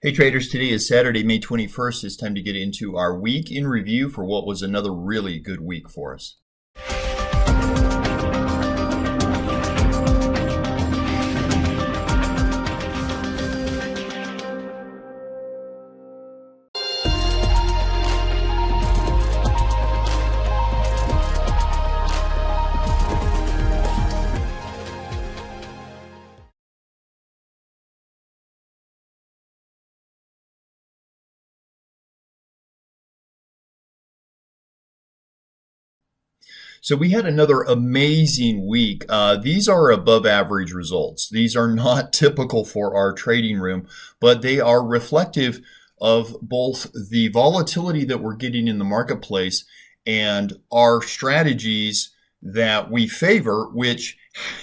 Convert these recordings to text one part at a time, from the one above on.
Hey traders, today is Saturday, May 21st. It's time to get into our week in review for what was another really good week for us. So we had another amazing week. These are above average results. These are not typical for our trading room, but they are reflective of both the volatility that we're getting in the marketplace and our strategies that we favor, which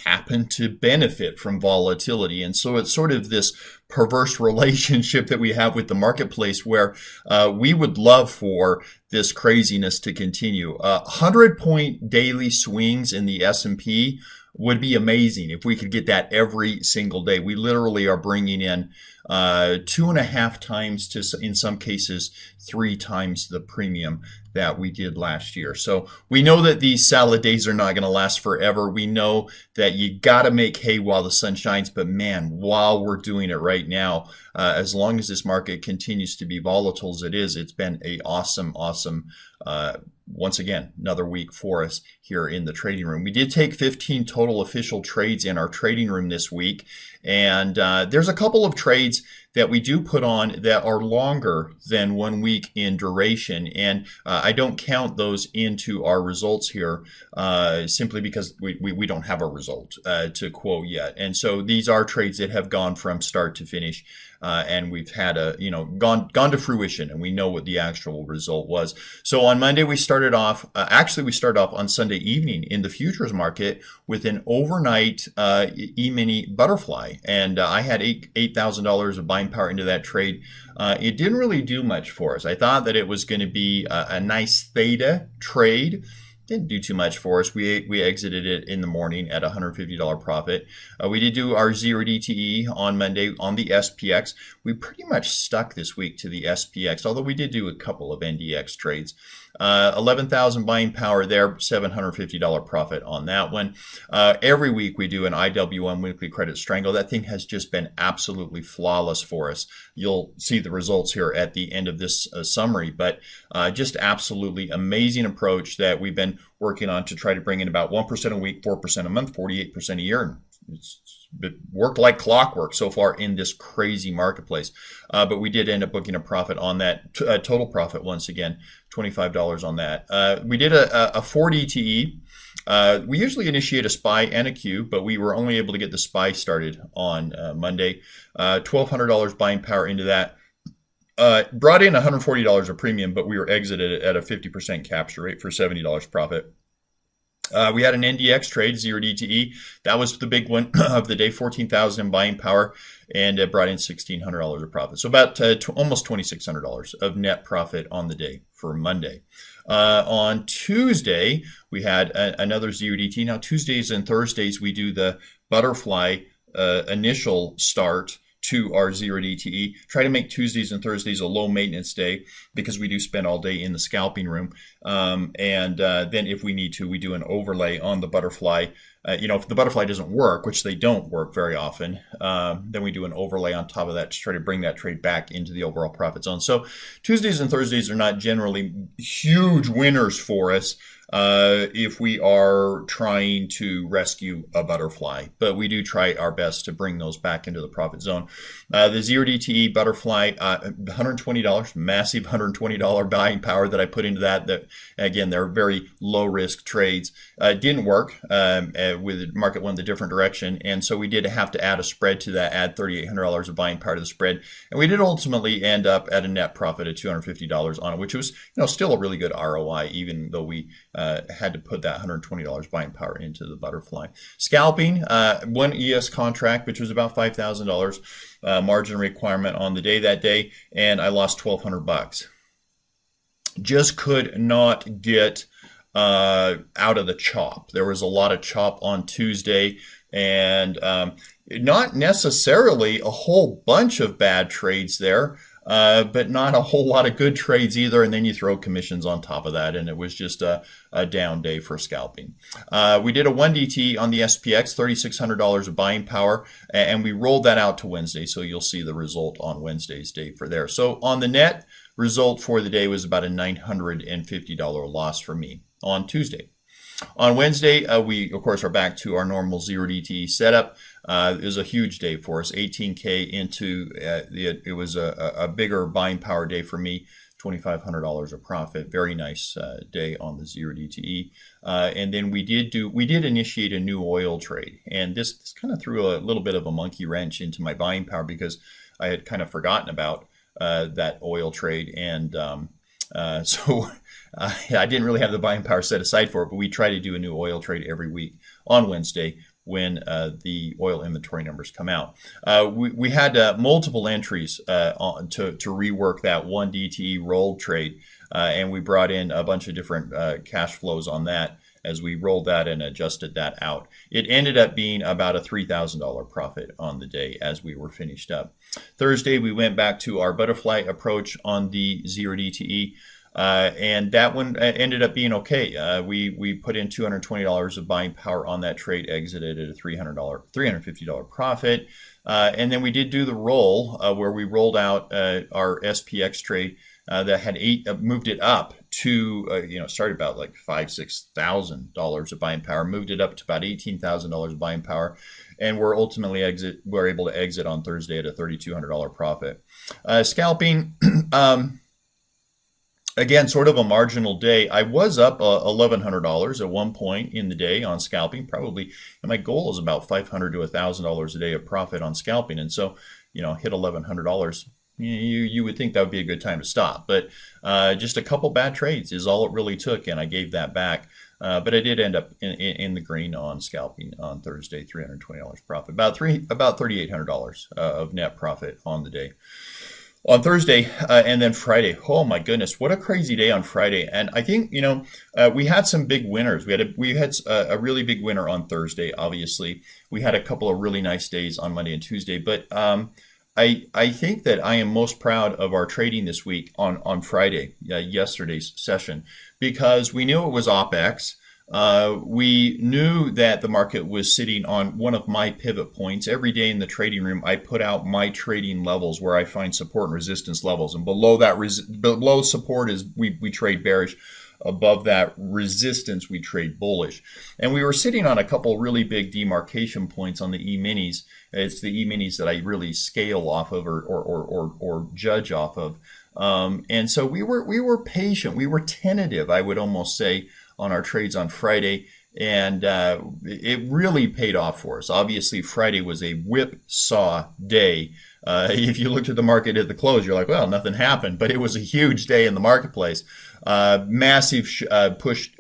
happen to benefit from volatility. And so it's sort of this perverse relationship that we have with the marketplace where we would love for this craziness to continue. 100-point daily swings in the S&P would be amazing if we could get that every single day. We literally are bringing in 2.5 times to, in some cases, 3 times the premium that we did last year. So we know that these salad days are not going to last forever. We know that you got to make hay while the sun shines. But man, while we're doing it right now, as long as this market continues to be volatile as it is, it's been a awesome once again, another week for us here in the trading room. We did take 15 total official trades in our trading room this week. And there's a couple of trades that we do put on that are longer than 1 week in duration. And I don't count those into our results here simply because we don't have a result to quote yet. And so these are trades that have gone from start to finish. And we've had gone to fruition, and we know what the actual result was. So on Monday we started off. We started off on Sunday evening in the futures market with an overnight E-mini butterfly, and I had $8,000 of buying power into that trade. It didn't really do much for us. I thought that it was going to be a nice theta trade. Didn't do too much for us. We exited it in the morning at $150 profit. We did do our 0 DTE on Monday on the SPX. We pretty much stuck this week to the SPX, although we did do a couple of NDX trades. 11,000 buying power there, $750 profit on that one. Every week we do an IWM weekly credit strangle. That thing has just been absolutely flawless for us. You'll see the results here at the end of this summary, but just absolutely amazing approach that we've been working on to try to bring in about 1% a week, 4% a month, 48% a year. It's worked like clockwork so far in this crazy marketplace. But we did end up booking a profit on that, total profit once again, $25 on that. We did a 4 DTE. We usually initiate a SPY and a Q, but we were only able to get the SPY started on Monday. $1,200 buying power into that. Brought in $140 of premium, but we were exited at a 50% capture rate for $70 profit. We had an NDX trade, 0 DTE. That was the big one of the day, 14,000 in buying power, and it brought in $1,600 of profit. So about almost $2,600 of net profit on the day for Monday. On Tuesday, we had another 0 DTE. Now, Tuesdays and Thursdays, we do the butterfly initial start to our 0 DTE. Try to make Tuesdays and Thursdays a low maintenance day because we do spend all day in the scalping room. Then if we need to, we do an overlay on the butterfly. If the butterfly doesn't work, which they don't work very often, then we do an overlay on top of that to try to bring that trade back into the overall profit zone. So Tuesdays and Thursdays are not generally huge winners for us if we are trying to rescue a butterfly, but we do try our best to bring those back into the profit zone. The 0 DTE butterfly, $120, massive $120 buying power that I put into that. That again, they're very low risk trades. Didn't work with the market went the different direction, and so we did have to add a spread to that, add $3,800 of buying power to the spread, and we did ultimately end up at a net profit of $250 on it, which was still a really good ROI, even though we had to put that $120 buying power into the butterfly. Scalping, one ES contract, which was about $5,000 margin requirement on the day that day, and I lost $1,200. Just could not get out of the chop. There was a lot of chop on Tuesday. And not necessarily a whole bunch of bad trades there, but not a whole lot of good trades either. And then you throw commissions on top of that, and it was just a down day for scalping. We did a 1DT on the SPX, $3,600 of buying power, and we rolled that out to Wednesday. So you'll see the result on Wednesday's day for there. So on the net, result for the day was about a $950 loss for me on Tuesday. On Wednesday, we, of course, are back to our normal 0DTE setup. It was a huge day for us, 18K into it was a bigger buying power day for me, $2,500 of profit. Very nice day on the 0DTE. And then we did initiate a new oil trade. And this kind of threw a little bit of a monkey wrench into my buying power because I had kind of forgotten about that oil trade. And so I didn't really have the buying power set aside for it, but we try to do a new oil trade every week on Wednesday when the oil inventory numbers come out. We had multiple entries to rework that 1DTE roll trade, and we brought in a bunch of different cash flows on that as we rolled that and adjusted that out. It ended up being about a $3,000 profit on the day as we were finished up. Thursday, we went back to our butterfly approach on the 0DTE. And that one ended up being okay. We put in $220 of buying power on that trade, exited at a $350 profit. And then we did do the roll where we rolled out our SPX trade that had moved it up to, started about like $5,000-$6,000 of buying power, moved it up to about $18,000 of buying power. And we're able to exit on Thursday at a $3,200 profit. Scalping, again, sort of a marginal day. I was up $1,100 at one point in the day on scalping. Probably, and my goal is about $500 to $1,000 a day of profit on scalping. And so, hit $1,100. You would think that would be a good time to stop. But just a couple bad trades is all it really took, and I gave that back. But I did end up in the green on scalping on Thursday, $320 profit, about $3,800 of net profit on the day. On Thursday and then Friday, oh my goodness, what a crazy day on Friday. And I think, we had some big winners. We had a really big winner on Thursday, obviously. We had a couple of really nice days on Monday and Tuesday. But I think that I am most proud of our trading this week on Friday, yesterday's session, because we knew it was OPEX. We knew that the market was sitting on one of my pivot points. Every day in the trading room, I put out my trading levels where I find support and resistance levels. And below that, below support is we trade bearish. Above that resistance, we trade bullish. And we were sitting on a couple really big demarcation points on the E-minis. It's the E-minis that I really scale off of or judge off of. And so we were patient. We were tentative, I would almost say, on our trades on Friday, and it really paid off for us. Obviously, Friday was a whipsaw day. If you looked at the market at the close, you're like, well, nothing happened, but it was a huge day in the marketplace. Massive push,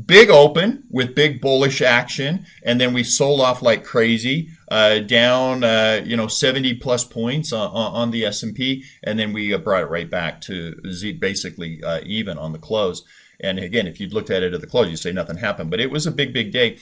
big open with big bullish action, and then we sold off like crazy, down 70 plus points on the S&P, and then we brought it right back to basically even on the close. And again, if you'd looked at it at the close, you'd say nothing happened. But it was a big, big day.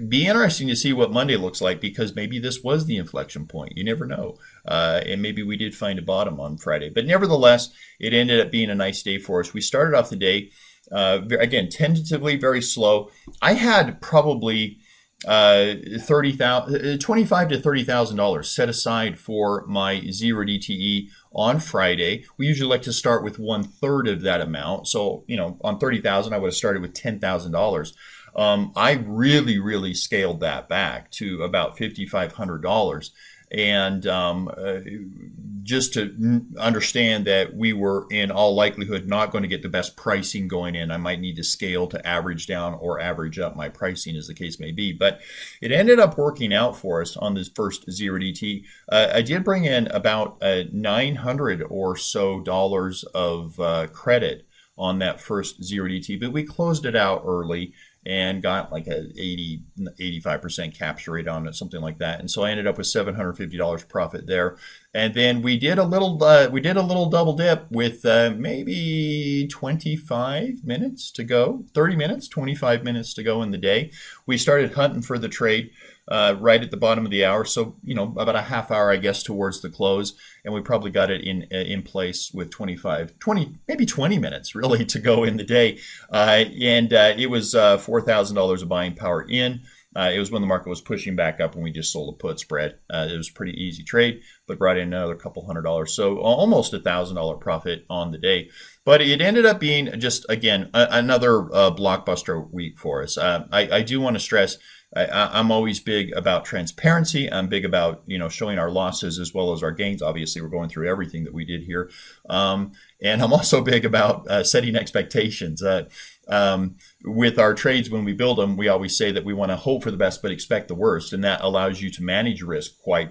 Be interesting to see what Monday looks like, because maybe this was the inflection point. You never know. And maybe we did find a bottom on Friday. But nevertheless, it ended up being a nice day for us. We started off the day, again, tentatively very slow. I had probably $25,000 to $30,000 set aside for my 0DTE on Friday. We usually like to start with 1/3 of that amount. So, on 30,000, I would have started with $10,000. I really, really scaled that back to about $5,500. And just to understand that we were in all likelihood not going to get the best pricing going in, I might need to scale to average down or average up my pricing, as the case may be. But it ended up working out for us on this first 0DT. I did bring in about $900 or so of credit on that first 0DT, but we closed it out early. and got like a 85% capture rate on it, something like that. And so I ended up with $750 profit there. And then we did a little double dip with maybe 25 minutes to go, 30 minutes, 25 minutes to go in the day. We started hunting for the trade right at the bottom of the hour. So, about a half hour, I guess, towards the close. And we probably got it in place with maybe 20 minutes really to go in the day. And it was $4,000 of buying power in. It was when the market was pushing back up and we just sold a put spread. It was a pretty easy trade, but brought in another couple $100. So almost $1,000 profit on the day. But it ended up being just, again, another blockbuster week for us. I do want to stress, I'm always big about transparency. I'm big about, showing our losses as well as our gains. Obviously, we're going through everything that we did here. And I'm also big about setting expectations. With our trades, when we build them, we always say that we want to hope for the best but expect the worst. And that allows you to manage risk quite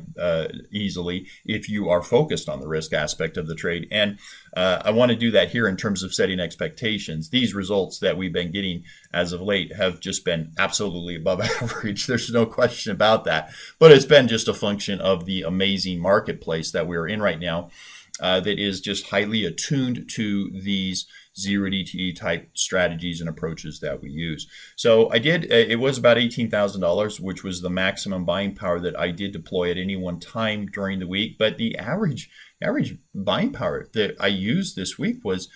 easily if you are focused on the risk aspect of the trade. And I want to do that here in terms of setting expectations. These results that we've been getting as of late have just been absolutely above average. There's no question about that. But it's been just a function of the amazing marketplace that we're in right now that is just highly attuned to these zero DTE type strategies and approaches that we use. So it was about $18,000, which was the maximum buying power that I did deploy at any one time during the week. But the average buying power that I used this week was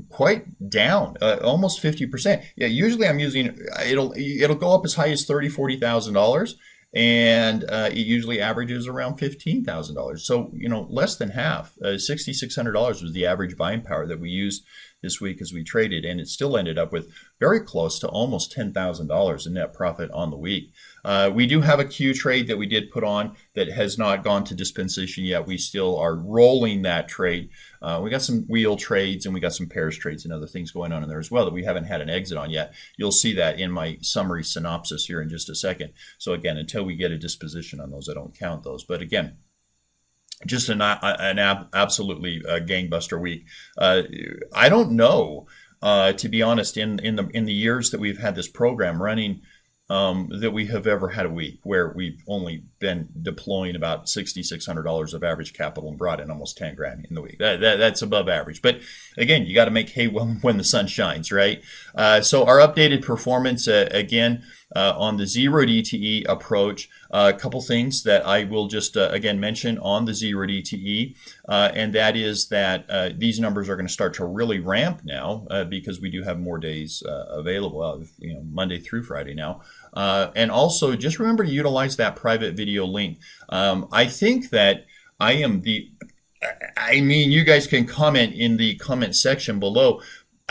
quite down, almost 50%. Yeah, usually I'm using, it'll go up as high as $30,000, $40,000. And it usually averages around $15,000. So, less than half. $6,600 was the average buying power that we used this week as we traded, and it still ended up with very close to almost $10,000 in net profit on the week. We do have a Q trade that we did put on that has not gone to dispensation yet. We still are rolling that trade. We got some wheel trades and we got some pairs trades and other things going on in there as well that we haven't had an exit on yet. You'll see that in my summary synopsis here in just a second. So again, until we get a disposition on those, I don't count those. But again, just an absolutely gangbuster week. I don't know, to be honest, in the years that we've had this program running, that we have ever had a week where we've only been deploying about $6,600 of average capital and brought in almost 10 grand in the week. That's above average. But again, you got to make hay when the sun shines, right? So our updated performance, again, on the zero DTE approach, a couple things that I will just again mention on the zero DTE, and that is that these numbers are going to start to really ramp now because we do have more days available, Monday through Friday now. And also just remember to utilize that private video link. I think that you guys can comment in the comment section below.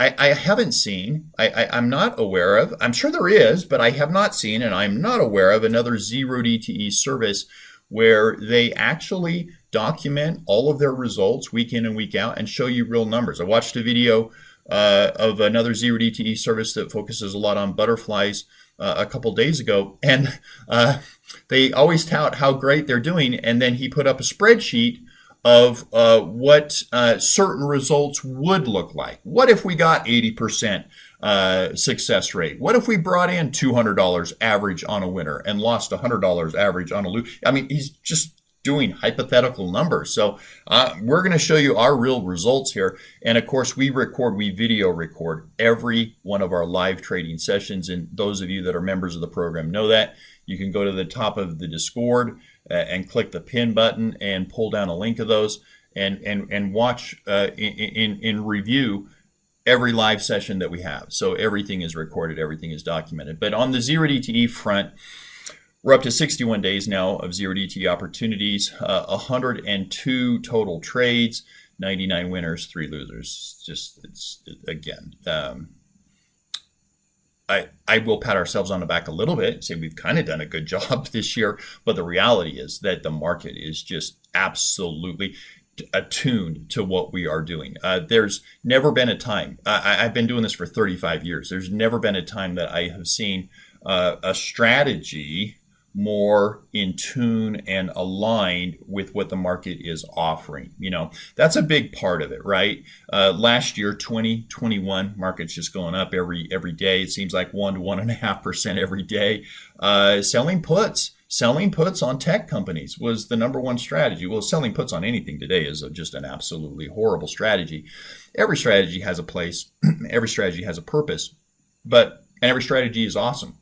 I haven't seen, I'm not aware of, I'm sure there is, but I have not seen, and I'm not aware of another zero DTE service where they actually document all of their results week in and week out and show you real numbers. I watched a video of another zero DTE service that focuses a lot on butterflies a couple days ago, and they always tout how great they're doing, and then he put up a spreadsheet of what certain results would look like. What if we got 80% success rate? What if we brought in $200 average on a winner and lost $100 average on a lose? I mean, he's just doing hypothetical numbers. So we're going to show you our real results here. And of course, we video record every one of our live trading sessions. And those of you that are members of the program know that. You can go to the top of the Discord and click the pin button and pull down a link of those and watch in review every live session that we have. So everything is recorded, everything is documented. But on the zero DTE front, we're up to 61 days now of zero DTE opportunities, 102 total trades, 99 winners, 3 losers. Again, I will pat ourselves on the back a little bit and say we've kind of done a good job this year, but the reality is that the market is just absolutely attuned to what we are doing. There's never been a time, I've been doing this for 35 years, there's never been a time that I have seen a strategy more in tune and aligned with what the market is offering. That's a big part of it, right? Last year, 2021, market's just going up every day. It seems like 1 to 1.5% every day. Selling puts on tech companies was the number one strategy. Well, selling puts on anything today is just an absolutely horrible strategy. Every strategy has a place. Every strategy has a purpose, and every strategy is awesome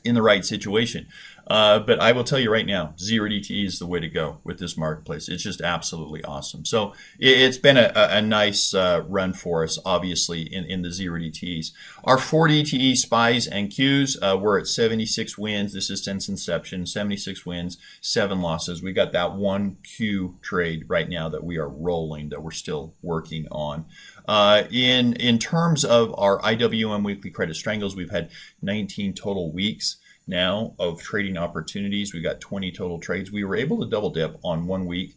in the right situation. But I will tell you right now, zero DTE is the way to go with this marketplace. It's just absolutely awesome. So it's been a nice run for us, obviously, in the zero DTEs. Our 4 DTE SPYs and Qs, we're at 76 wins. This is since inception, 76 wins, 7 losses. We got that one Q trade right now that we are rolling, that we're still working on. In terms of our IWM weekly credit strangles, we've had 19 total weeks now of trading opportunities. We got 20 total trades. We were able to double dip on 1 week.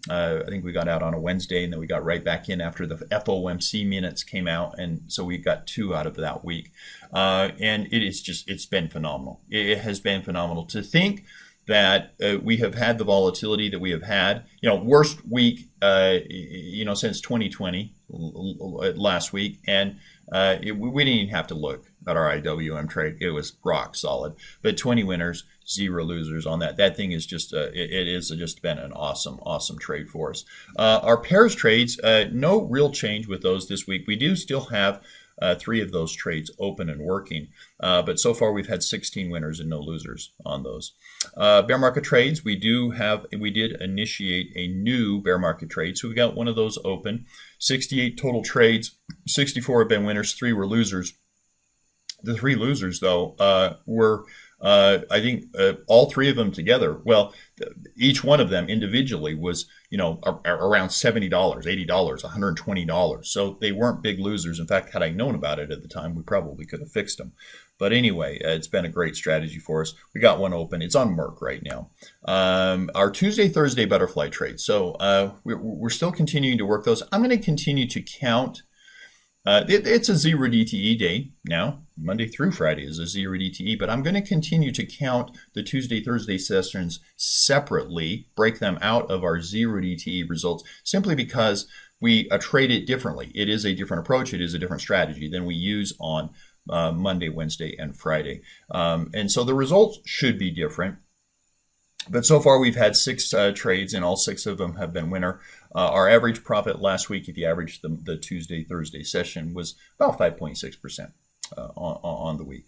I think we got out on a Wednesday, and then we got right back in after the FOMC minutes came out, and so we got 2 out of that week. And it's been phenomenal. It has been phenomenal to think that we have had the volatility that we have had. Worst week since 2020 last week, and we didn't even have to look at our IWM trade. It was rock solid. But 20 winners, 0 losers on that. That thing is just it is just been an awesome trade for us. Our pairs trades, no real change with those this week. We do still have 3 of those trades open and working, but so far we've had 16 winners and no losers on those. Bear market trades, we did initiate a new bear market trade, so we got one of those open. 68 total trades, 64 have been winners, 3 were losers. The 3 losers, though, were I think all 3 of them together. Well, each one of them individually was, around $70, $80, $120. So they weren't big losers. In fact, had I known about it at the time, we probably could have fixed them. But anyway, it's been a great strategy for us. We got one open. It's on Merck right now. Our Tuesday, Thursday butterfly trades. So we're still continuing to work those. I'm going to continue to count. It's a 0 DTE day now. Monday through Friday is a 0 DTE, but I'm going to continue to count the Tuesday, Thursday sessions separately, break them out of our 0 DTE results, simply because we trade it differently. It is a different approach. It is a different strategy than we use on Monday, Wednesday, and Friday. And so the results should be different. But so far, we've had 6 trades, and all 6 of them have been winner. Our average profit last week, if you average the Tuesday, Thursday session, was about 5.6% on the week.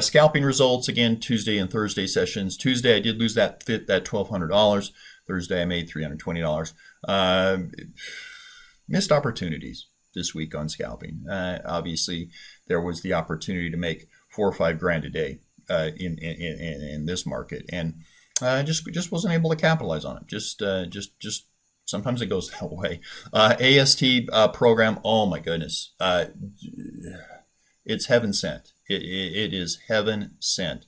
Scalping results, again, Tuesday and Thursday sessions. Tuesday, I did lose that $1,200. Thursday, I made $320. Missed opportunities this week on scalping. Obviously, there was the opportunity to make $4 or $5 grand a day in this market, and just wasn't able to capitalize on it. Just sometimes it goes that way. AST program, oh my goodness, it's heaven sent. It is heaven sent.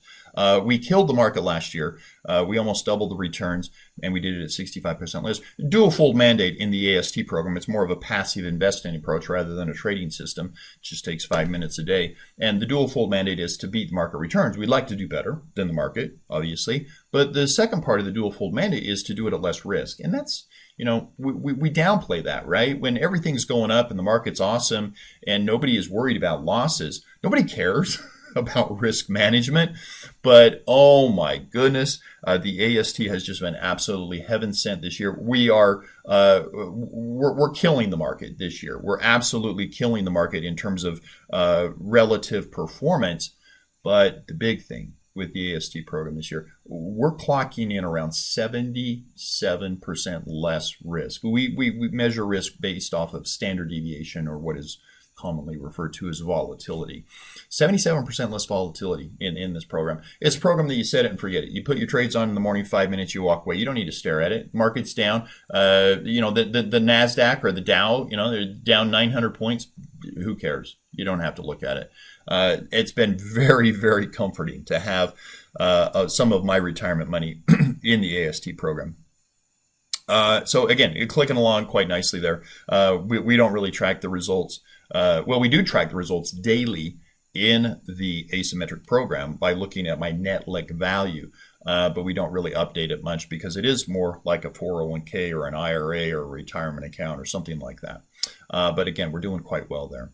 We killed the market last year. We almost doubled the returns, and we did it at 65% less. Dual fold mandate in the AST program. It's more of a passive investing approach rather than a trading system. It just takes 5 minutes a day. And the dual fold mandate is to beat the market returns. We'd like to do better than the market, obviously. But the second part of the dual fold mandate is to do it at less risk. And that's, we downplay that, right? When everything's going up and the market's awesome and nobody is worried about losses, nobody cares about risk management. But oh my goodness, the AST has just been absolutely heaven sent this year. We're killing the market this year. We're absolutely killing the market in terms of relative performance. But the big thing with the AST program this year, we're clocking in around 77% less risk. We measure risk based off of standard deviation, or what is commonly referred to as volatility. 77% less volatility in this program. It's a program that you set it and forget it. You put your trades on in the morning, 5 minutes, you walk away. You don't need to stare at it. Market's down. The NASDAQ or the Dow, they're down 900 points. Who cares? You don't have to look at it. It's been very, very comforting to have some of my retirement money in the AST program. So again, you're clicking along quite nicely there. We don't really track the results. Well, we do track the results daily in the asymmetric program by looking at my net lick value. But we don't really update it much because it is more like a 401k or an IRA or a retirement account or something like that. But again, we're doing quite well there.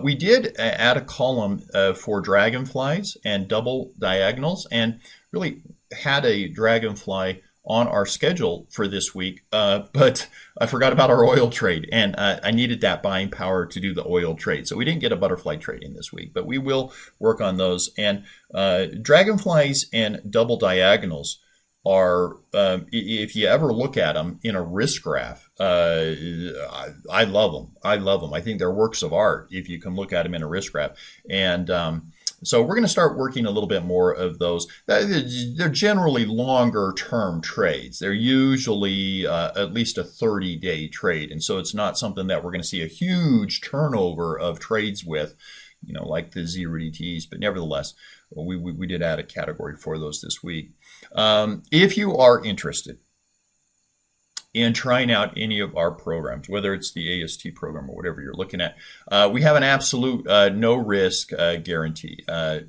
We did add a column for dragonflies and double diagonals, and really had a dragonfly on our schedule for this week, but I forgot about our oil trade, and I needed that buying power to do the oil trade. So we didn't get a butterfly trading this week, but we will work on those. And dragonflies and double diagonals are, if you ever look at them in a risk graph, I love them. I love them. I think they're works of art if you can look at them in a risk graph. And so we're going to start working a little bit more of those. They're generally longer term trades. They're usually at least a 30-day trade. And so it's not something that we're going to see a huge turnover of trades with, like the zero DTEs. But nevertheless, we did add a category for those this week. If you are interested in trying out any of our programs, whether it's the AST program or whatever you're looking at, we have an absolute no risk guarantee. I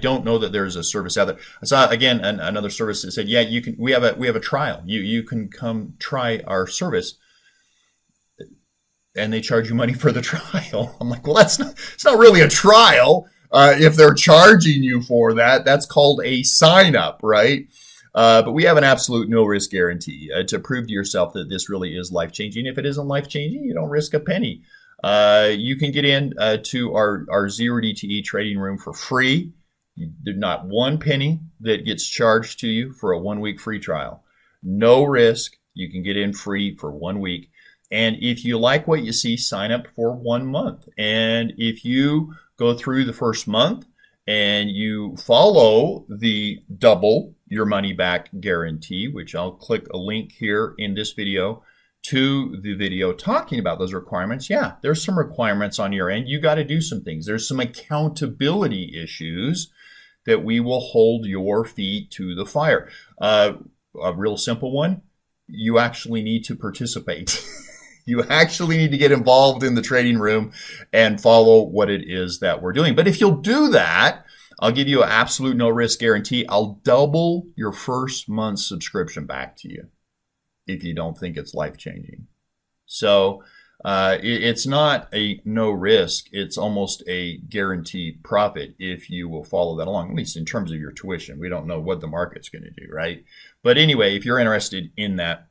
don't know that there's a service out there. I saw again another service that said, yeah, you can. We have a trial. You can come try our service, and they charge you money for the trial. I'm like, well, it's not really a trial. If they're charging you for that, that's called a sign up, right? But we have an absolute no risk guarantee to prove to yourself that this really is life changing. If it isn't life changing, you don't risk a penny. You can get in to our zero DTE trading room for free. There's not one penny that gets charged to you for a 1 week free trial. No risk. You can get in free for 1 week. And if you like what you see, sign up for 1 month. And if you go through the first month and you follow the double your money back guarantee, which I'll click a link here in this video to the video talking about those requirements. Yeah, there's some requirements on your end. You got to do some things. There's some accountability issues that we will hold your feet to the fire. A real simple one, you actually need to participate. You actually need to get involved in the trading room and follow what it is that we're doing. But if you'll do that, I'll give you an absolute no risk guarantee. I'll double your first month's subscription back to you if you don't think it's life changing. So it's not a no risk. It's almost a guaranteed profit if you will follow that along, at least in terms of your tuition. We don't know what the market's going to do, right? But anyway, if you're interested in that,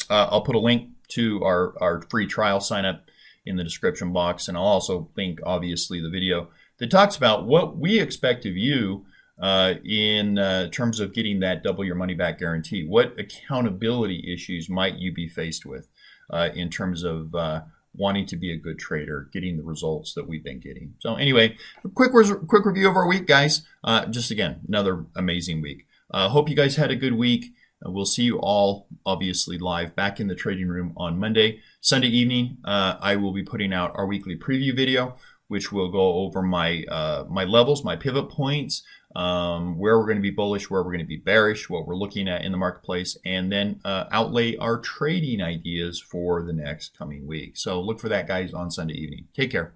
I'll put a link to our free trial sign up in the description box. And I'll also link, obviously, the video that talks about what we expect of you in terms of getting that double your money back guarantee. What accountability issues might you be faced with in terms of wanting to be a good trader, getting the results that we've been getting. So anyway, a quick review of our week, guys. Just again, another amazing week. Hope you guys had a good week. We'll see you all, obviously, live back in the trading room on Monday. Sunday evening, I will be putting out our weekly preview video, which will go over my levels, my pivot points, where we're going to be bullish, where we're going to be bearish, what we're looking at in the marketplace, and then outlay our trading ideas for the next coming week. So look for that, guys, on Sunday evening. Take care.